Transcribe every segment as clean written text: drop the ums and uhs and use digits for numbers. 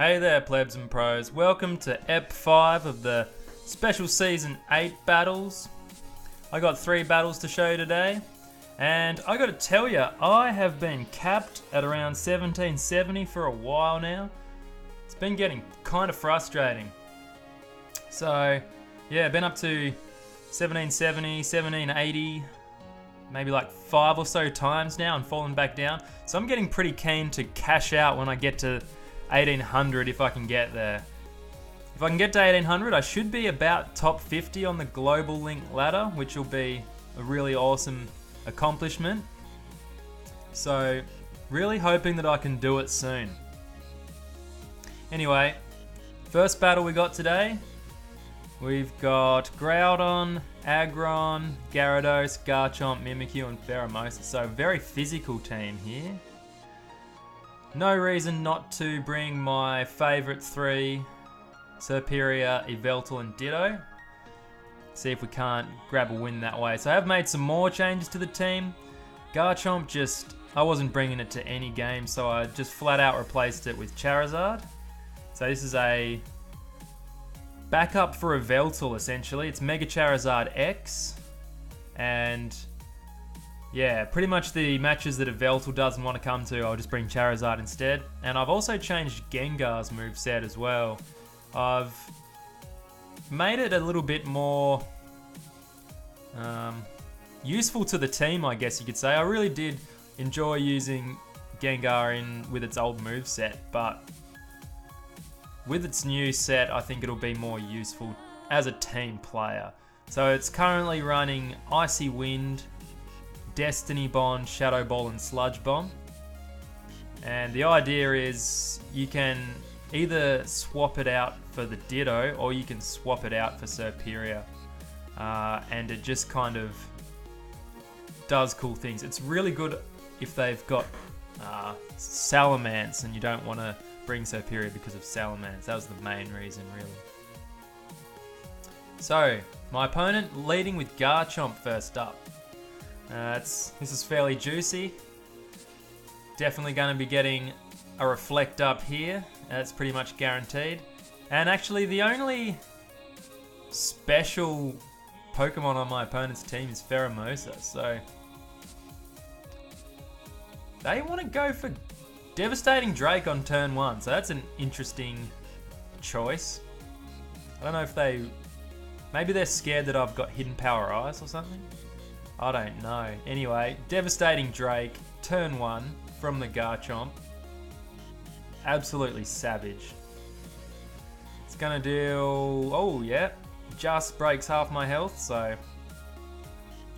Hey there, Plebs and Pros. Welcome to Ep 5 of the special Season 8 battles. I got 3 battles to show you today, and I gotta tell you, I have been capped at around 1770 for a while now. It's been getting kind of frustrating. So, yeah, been up to 1770, 1780, maybe like 5 or so times now and fallen back down. So I'm getting pretty keen to cash out when I get to 1800 if I can get there. If I can get to 1800, I should be about top 50 on the global link ladder, which will be a really awesome accomplishment. So, really hoping that I can do it soon. Anyway, first battle we got today, we've got Groudon, Aggron, Gyarados, Garchomp, Mimikyu, and Pheromosa. So, a very physical team here. No reason not to bring my favourite 3, Serperior, Yveltal, and Ditto. See if we can't grab a win that way. So I have made some more changes to the team. Garchomp I wasn't bringing it to any game, so I just flat out replaced it with Charizard. So this is a backup for Yveltal essentially. It's Mega Charizard X, and yeah, pretty much the matches that Yveltal doesn't want to come to, I'll just bring Charizard instead. And I've also changed Gengar's moveset as well. I've made it a little bit more useful to the team, I guess you could say. I really did enjoy using Gengar with its old moveset, but with its new set, I think it'll be more useful as a team player. So it's currently running Icy Wind, Destiny Bond, Shadow Ball, and Sludge Bomb. And the idea is you can either swap it out for the Ditto or you can swap it out for Serperior. And it just kind of does cool things. It's really good if they've got Salamence and you don't want to bring Serperior because of Salamence. That was the main reason, really. So, my opponent leading with Garchomp first up. This is fairly juicy. Definitely going to be getting a Reflect up here. That's pretty much guaranteed. And actually the only special Pokemon on my opponent's team is Pheromosa. So they want to go for Devastating Drake on turn 1. So that's an interesting choice. I don't know if maybe they're scared that I've got Hidden Power Ice or something. I don't know. Anyway, Devastating Drake, turn 1 from the Garchomp. Absolutely savage. It's gonna deal... oh yeah, just breaks half my health, so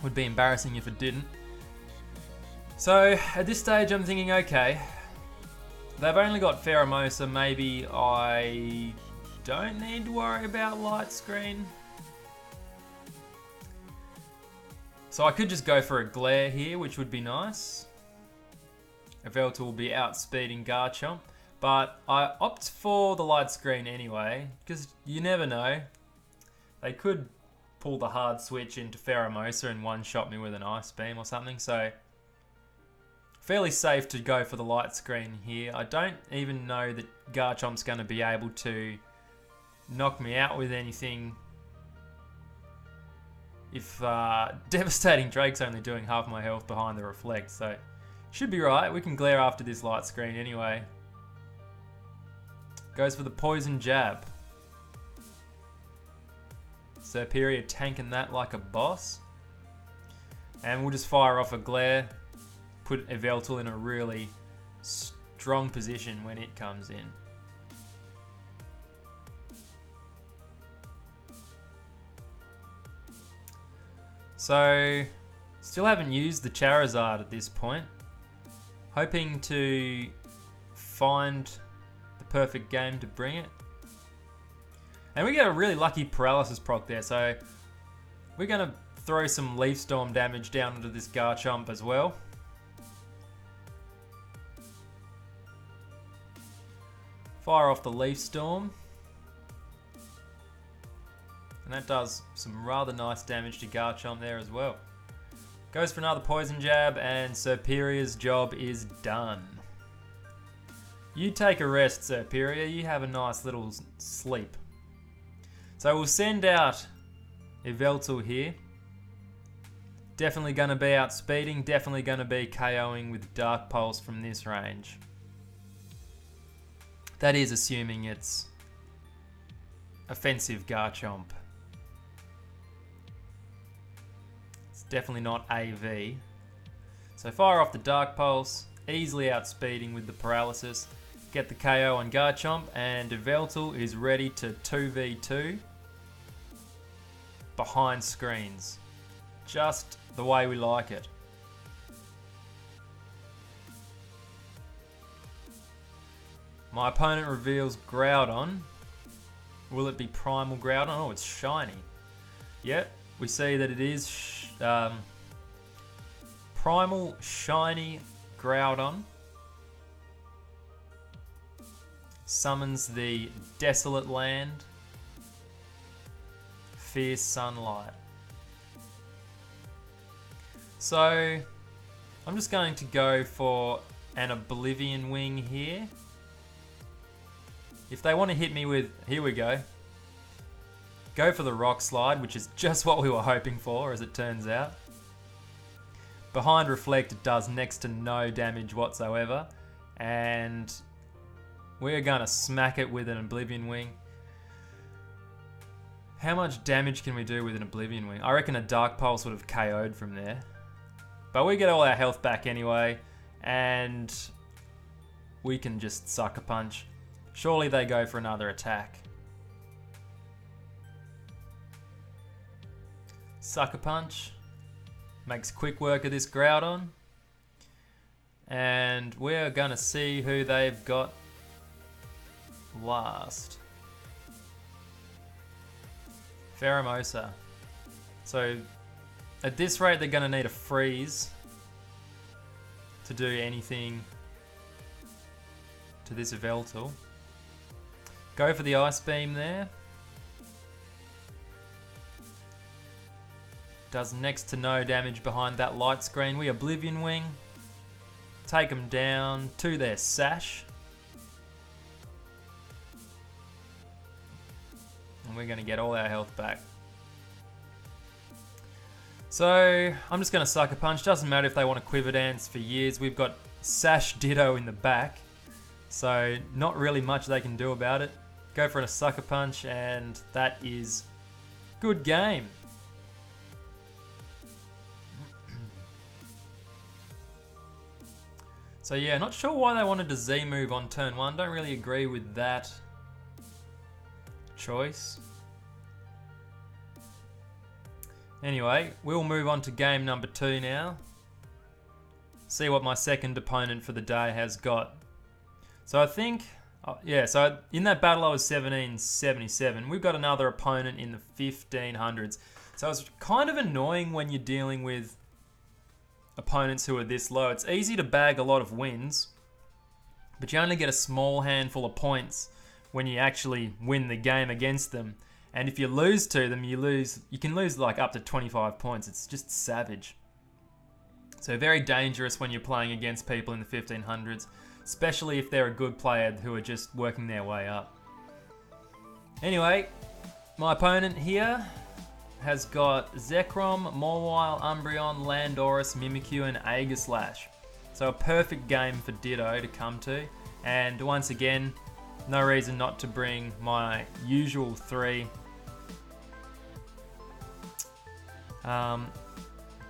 would be embarrassing if it didn't. So at this stage I'm thinking, okay, they've only got Pheromosa, maybe I don't need to worry about Light Screen. So I could just go for a Glare here, which would be nice. Yveltal will be outspeeding Garchomp. But I opt for the Light Screen anyway, because you never know. They could pull the hard switch into Pheromosa and one-shot me with an Ice Beam or something. So fairly safe to go for the Light Screen here. I don't even know that Garchomp's going to be able to knock me out with anything if Devastating Drake's only doing half my health behind the Reflect, so should be right. We can Glare after this Light Screen anyway. Goes for the Poison Jab. Serperior tanking that like a boss. And we'll just fire off a Glare, put Yveltal in a really strong position when it comes in. So, still haven't used the Charizard at this point. Hoping to find the perfect game to bring it. And we get a really lucky Paralysis proc there, so we're going to throw some Leaf Storm damage down into this Garchomp as well. Fire off the Leaf Storm. And that does some rather nice damage to Garchomp there as well. Goes for another Poison Jab and Serperior's job is done. You take a rest, Superior. You have a nice little sleep. So we'll send out Yveltal here. Definitely going to be outspeeding. Definitely going to be KOing with Dark Pulse from this range. That is assuming it's offensive Garchomp. It's definitely not AV. So fire off the Dark Pulse. Easily outspeeding with the Paralysis. Get the KO on Garchomp, and Yveltal is ready to 2v2 behind screens. Just the way we like it. My opponent reveals Groudon. Will it be Primal Groudon? Oh, it's shiny. Yep, we see that it is Primal Shiny Groudon. Summons the Desolate Land. Fierce Sunlight. So, I'm just going to go for an Oblivion Wing here. If they want to hit me with, here we go. Go for the Rock Slide, which is just what we were hoping for, as it turns out. Behind Reflect, it does next to no damage whatsoever. And we're going to smack it with an Oblivion Wing. How much damage can we do with an Oblivion Wing? I reckon a Dark Pulse would have KO'd from there. But we get all our health back anyway. And we can just Sucker Punch. Surely they go for another attack. Sucker Punch. Makes quick work of this Groudon. And we're going to see who they've got last. Pheromosa. So at this rate they're going to need a freeze to do anything to this Yveltal. Go for the Ice Beam there. Does next to no damage behind that light screen. We Oblivion Wing. Take them down to their Sash. And we're going to get all our health back. So, I'm just going to Sucker Punch. Doesn't matter if they want to Quiver Dance for years. We've got Sash Ditto in the back. So, not really much they can do about it. Go for a Sucker Punch, and that is good game. So yeah, not sure why they wanted to Z move on turn 1. Don't really agree with that choice. Anyway, we'll move on to game number 2 now. See what my second opponent for the day has got. So I think, so in that battle I was 1777. We've got another opponent in the 1500s. So it's kind of annoying when you're dealing with opponents who are this low. It's easy to bag a lot of wins, but you only get a small handful of points when you actually win the game against them. And if you lose to them, you can lose like up to 25 points. It's just savage. So very dangerous when you're playing against people in the 1500s, especially if they're a good player who are just working their way up. Anyway, my opponent here has got Zekrom, Mawile, Umbreon, Landorus, Mimikyu, and Aegislash. So a perfect game for Ditto to come to. And once again, no reason not to bring my usual 3.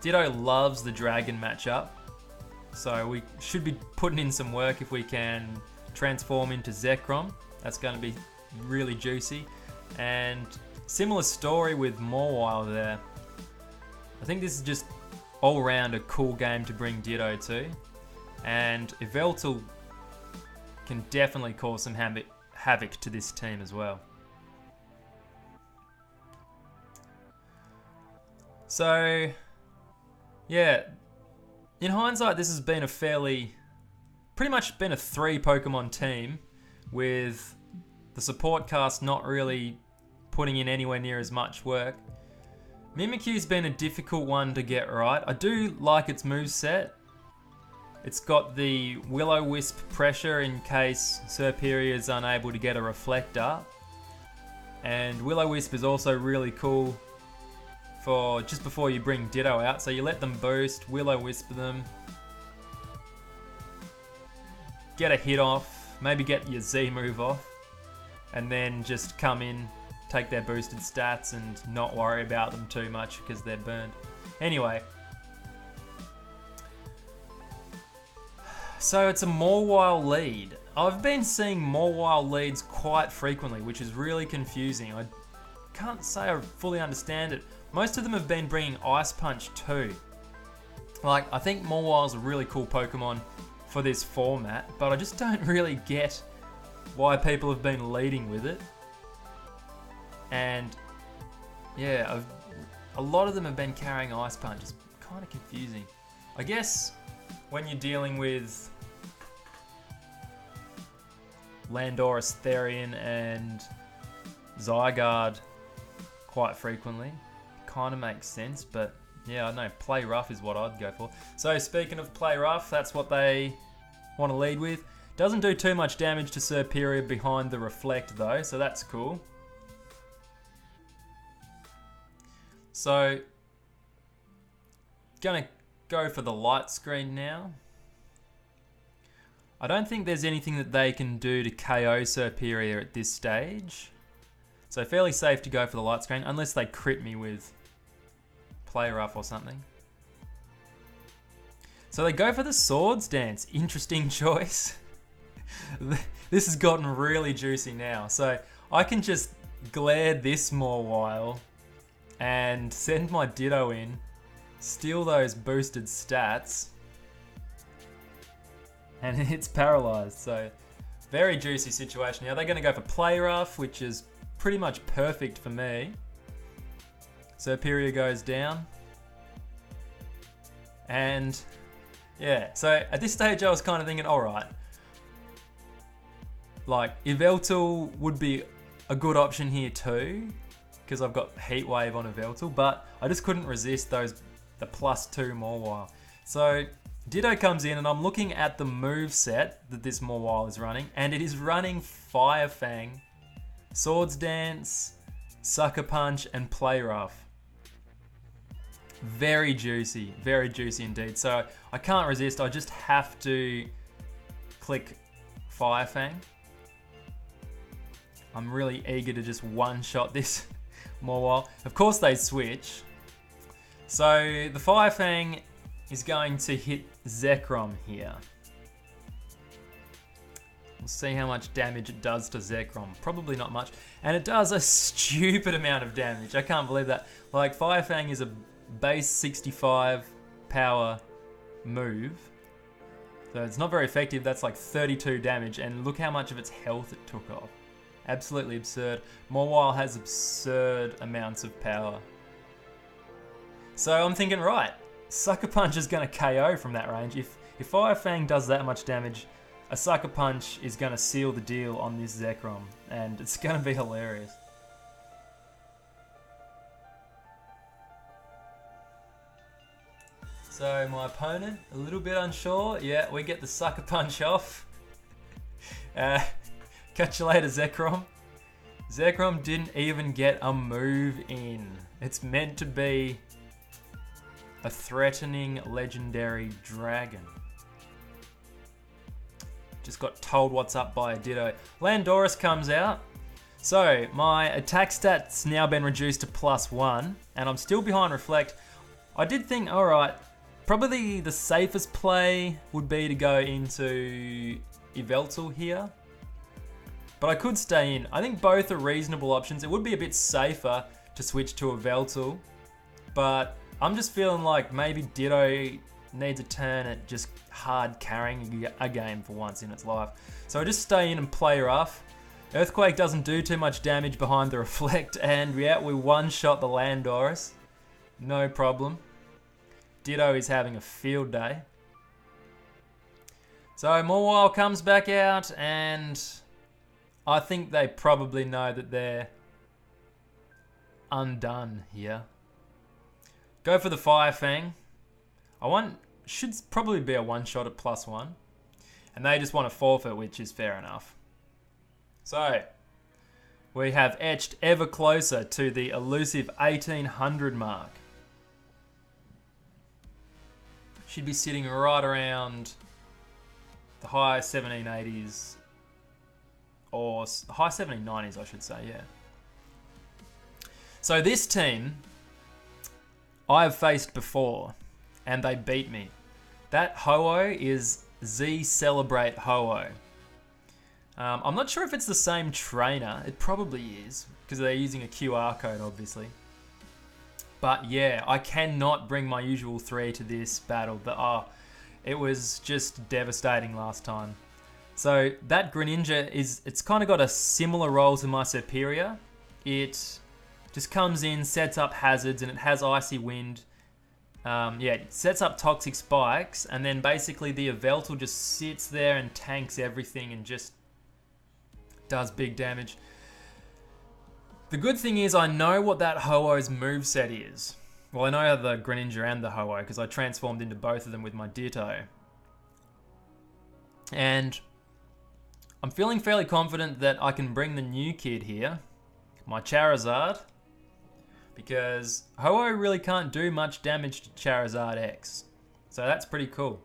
Ditto loves the Dragon matchup. So we should be putting in some work if we can transform into Zekrom. That's going to be really juicy. And similar story with Mawile there. I think this is just all round a cool game to bring Ditto to. And Yveltal can definitely cause some havoc to this team as well. So, yeah, in hindsight, this has been pretty much been a 3 Pokemon team with the support cast not really putting in anywhere near as much work. Mimikyu's been a difficult one to get right. I do like its moveset, It's got the Will-O-Wisp pressure in case Serperior is unable to get a reflector. And Will-O-Wisp is also really cool for just before you bring Ditto out. So you let them boost, Will-O-Wisp them, get a hit off, maybe get your Z move off, and then just come in, take their boosted stats and not worry about them too much because they're burned. Anyway, so it's a Mawile lead. I've been seeing Mawile leads quite frequently, which is really confusing. I can't say I fully understand it. Most of them have been bringing Ice Punch too. Like, I think Mawile's a really cool Pokemon for this format, but I just don't really get why people have been leading with it. And yeah, a lot of them have been carrying Ice Punch. It's kind of confusing. I guess when you're dealing with Landorus, Therian, and Zygarde quite frequently, kind of makes sense, but yeah, I don't know, Play Rough is what I'd go for. So speaking of Play Rough, that's what they want to lead with. Doesn't do too much damage to Serperior behind the Reflect though, so that's cool. So, gonna go for the Light Screen now. I don't think there's anything that they can do to KO Serperior at this stage. So fairly safe to go for the Light Screen, unless they crit me with Play Rough or something. So they go for the Swords Dance. Interesting choice. This has gotten really juicy now. So I can just glare this Mawile and send my Ditto in, steal those boosted stats, and it's paralyzed. So very juicy situation. Now they're going to go for Play Rough, which is pretty much perfect for me. Serperior goes down. And yeah, so at this stage I was kind of thinking, alright, like Yveltal would be a good option here too, because I've got Heat Wave on Yveltal, but I just couldn't resist the +2 Mawile. So Ditto comes in and I'm looking at the move set that this Mawile is running, and it is running Fire Fang, Swords Dance, Sucker Punch, and Play Rough. Very juicy indeed. So I can't resist, I just have to click Fire Fang. I'm really eager to just one-shot this Mawile. Of course they switch. So the Fire Fang is going to hit Zekrom here. We'll see how much damage it does to Zekrom. Probably not much. And it does a stupid amount of damage. I can't believe that. Like, Fire Fang is a base 65 power move. So it's not very effective. That's like 32 damage. And look how much of its health it took off. Absolutely absurd. Mawile has absurd amounts of power. So I'm thinking, right, Sucker Punch is going to KO from that range. If Fire Fang does that much damage, a Sucker Punch is going to seal the deal on this Zekrom, and it's going to be hilarious. So my opponent, a little bit unsure. Yeah, we get the Sucker Punch off. Catch you later, Zekrom. Zekrom didn't even get a move in. It's meant to be a threatening legendary dragon. Just got told what's up by a Ditto. Landorus comes out. So my attack stat's now been reduced to +1, and I'm still behind Reflect. I did think, alright, probably the safest play would be to go into Yveltal here. But I could stay in. I think both are reasonable options. It would be a bit safer to switch to Yveltal, but I'm just feeling like maybe Ditto needs a turn at just hard carrying a game for once in its life. So I just stay in and Play Rough. Earthquake doesn't do too much damage behind the Reflect, and yeah, we one-shot the Landorus. No problem. Ditto is having a field day. So Mawile comes back out, and I think they probably know that they're undone here. Go for the Fire Fang. I want should probably be a one-shot at +1. And they just want to forfeit, which is fair enough. So, we have etched ever closer to the elusive 1800 mark. Should be sitting right around the high 1780s, or high 1790s, I should say, yeah. So this team, I have faced before, and they beat me. That Ho-Oh is Z Celebrate Ho-Oh. I'm not sure if it's the same trainer. It probably is, because they're using a QR code, obviously. But yeah, I cannot bring my usual 3 to this battle. It was just devastating last time. So that Greninja it's kind of got a similar role to my Superior. It just comes in, sets up hazards, and it has Icy Wind. It sets up Toxic Spikes, and then basically the Yveltal just sits there and tanks everything and just does big damage. The good thing is I know what that Ho-Oh's moveset is. Well, I know the Greninja and the Ho-Oh because I transformed into both of them with my Ditto. And I'm feeling fairly confident that I can bring the new kid here, my Charizard, because Ho-Oh really can't do much damage to Charizard X. So that's pretty cool.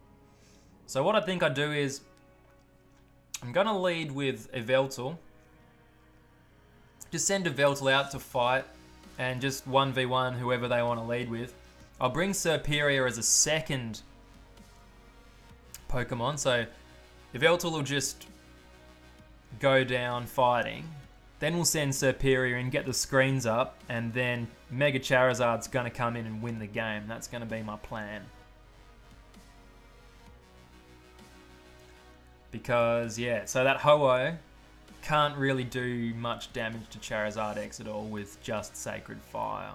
So what I think I do is I'm going to lead with Yveltal. Just send Yveltal out to fight and just 1v1 whoever they want to lead with. I'll bring Superior as a second Pokemon, so Yveltal will just go down fighting. Then we'll send Superior and get the screens up, and then Mega Charizard's going to come in and win the game. That's going to be my plan. Because, yeah, so that Ho-Oh can't really do much damage to Charizard X at all with just Sacred Fire.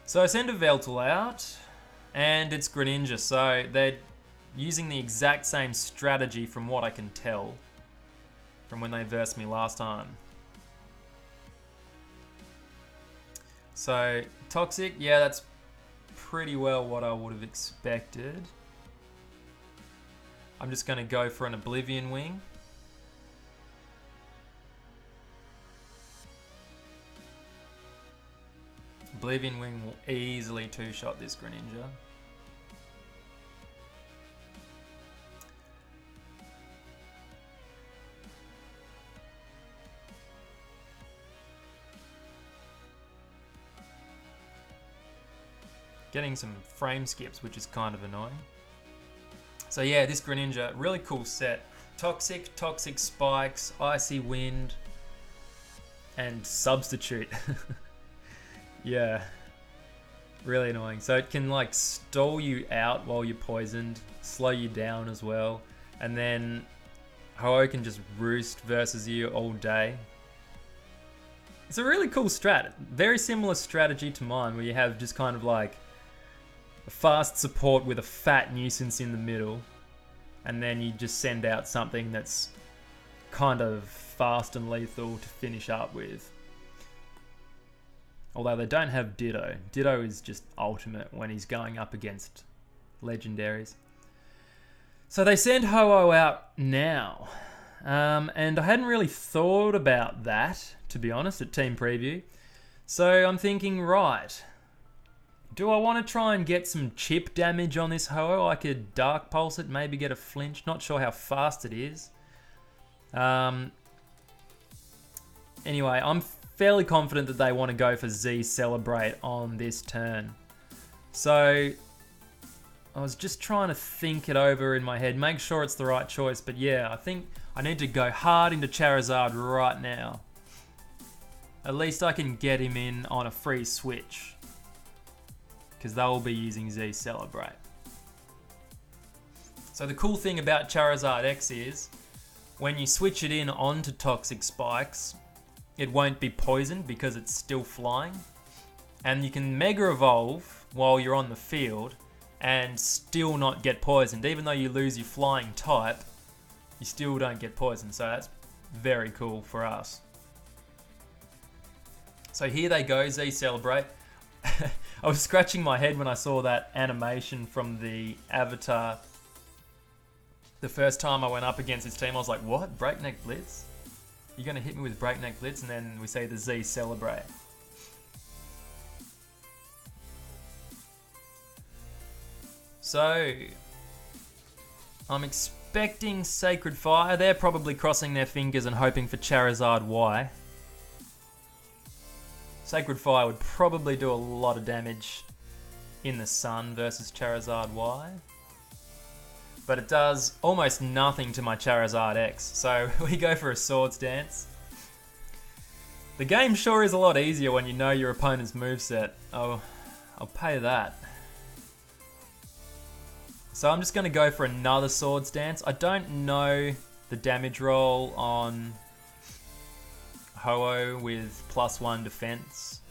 So I send Yveltal out, and it's Greninja, so they're using the exact same strategy from what I can tell from when they versed me last time. So, Toxic, yeah, that's pretty well what I would have expected. I'm just going to go for an Oblivion Wing. Oblivion Wing will easily two-shot this Greninja. Getting some frame skips, which is kind of annoying. So yeah, this Greninja, really cool set. Toxic, Toxic Spikes, Icy Wind, and Substitute. Yeah, really annoying. So it can like stall you out while you're poisoned, slow you down as well, and then Ho-Oh can just roost versus you all day. It's a really cool strat. Very similar strategy to mine, where you have just kind of like a fast support with a fat nuisance in the middle, and then you just send out something that's kind of fast and lethal to finish up with. Although they don't have Ditto. Ditto is just ultimate when he's going up against legendaries. So they send Ho-Oh out now. And I hadn't really thought about that, to be honest, at Team Preview. So I'm thinking, right, do I want to try and get some chip damage on this Ho-Oh? I could Dark Pulse it, maybe get a flinch. Not sure how fast it is. Anyway, I'm fairly confident that they want to go for Z Celebrate on this turn. So I was just trying to think it over in my head, make sure it's the right choice. But yeah, I think I need to go hard into Charizard right now. At least I can get him in on a free switch, because they will be using Z Celebrate. So the cool thing about Charizard X is, when you switch it in onto Toxic Spikes, it won't be poisoned because it's still flying. And you can Mega Evolve while you're on the field and still not get poisoned. Even though you lose your flying type, you still don't get poisoned. So that's very cool for us. So here they go, Z Celebrate. I was scratching my head when I saw that animation from the Avatar. The first time I went up against this team, I was like, what? Breakneck Blitz? You're going to hit me with Breakneck Blitz? And then we say the Z celebrate. So, I'm expecting Sacred Fire. They're probably crossing their fingers and hoping for Charizard Y. Sacred Fire would probably do a lot of damage in the sun versus Charizard Y. But it does almost nothing to my Charizard X. So we go for a Swords Dance. The game sure is a lot easier when you know your opponent's moveset. Oh, I'll pay that. So I'm just going to go for another Swords Dance. I don't know the damage roll on Ho-Oh with +1 defense.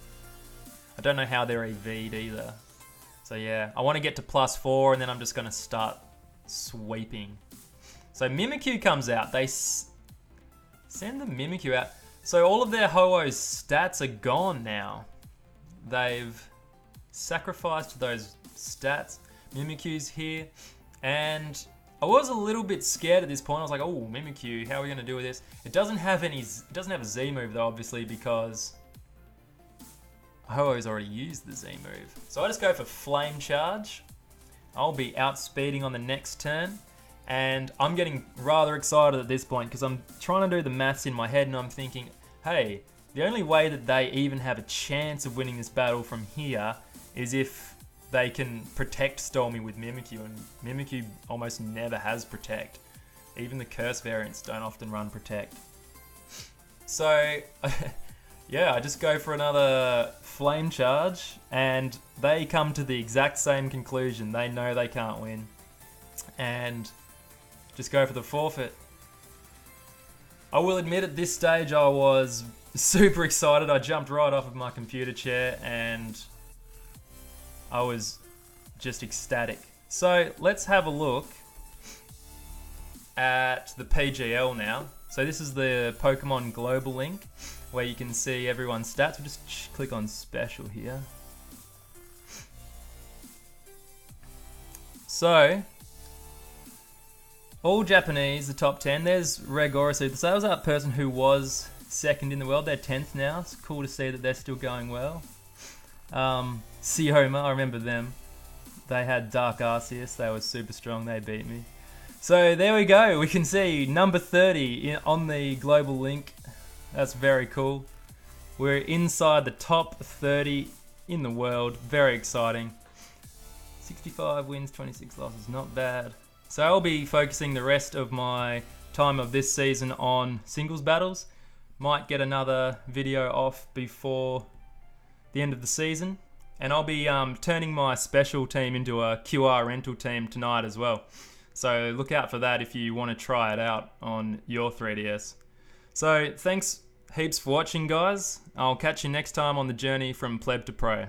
I don't know how they're EV'd either. So yeah, I want to get to +4 and then I'm just going to start sweeping. So Mimikyu comes out. They send the Mimikyu out. So all of their Ho-Oh's stats are gone now. They've sacrificed those stats. Mimikyu's here. And I was a little bit scared at this point. I was like, oh, Mimikyu, how are we going to do with this? It doesn't have a Z move though, obviously, because Ho-Oh's already used the Z move. So I just go for Flame Charge. I'll be outspeeding on the next turn. And I'm getting rather excited at this point because I'm trying to do the maths in my head and I'm thinking, hey, the only way that they even have a chance of winning this battle from here is if they can Protect Stormy with Mimikyu, and Mimikyu almost never has Protect. Even the Curse variants don't often run Protect. So, yeah, I just go for another Flame Charge, and they come to the exact same conclusion. They know they can't win, and just go for the forfeit. I will admit at this stage I was super excited. I jumped right off of my computer chair and I was just ecstatic. So let's have a look at the PGL now. So this is the Pokemon Global link where you can see everyone's stats. We'll just click on special here. So, all Japanese, the top 10. There's Regorisu. So that was that person who was second in the world. They're 10th now. It's cool to see that they're still going well. Sioma, I remember them. They had Dark Arceus. They were super strong. They beat me. So there we go. We can see number 30 on the global link. That's very cool. We're inside the top 30 in the world. Very exciting. 65 wins, 26 losses. Not bad. So I'll be focusing the rest of my time of this season on singles battles. Might get another video off before the end of the season. And I'll be turning my special team into a QR rental team tonight as well. So look out for that if you want to try it out on your 3DS. So thanks heaps for watching, guys. I'll catch you next time on the journey from Pleb to Pro.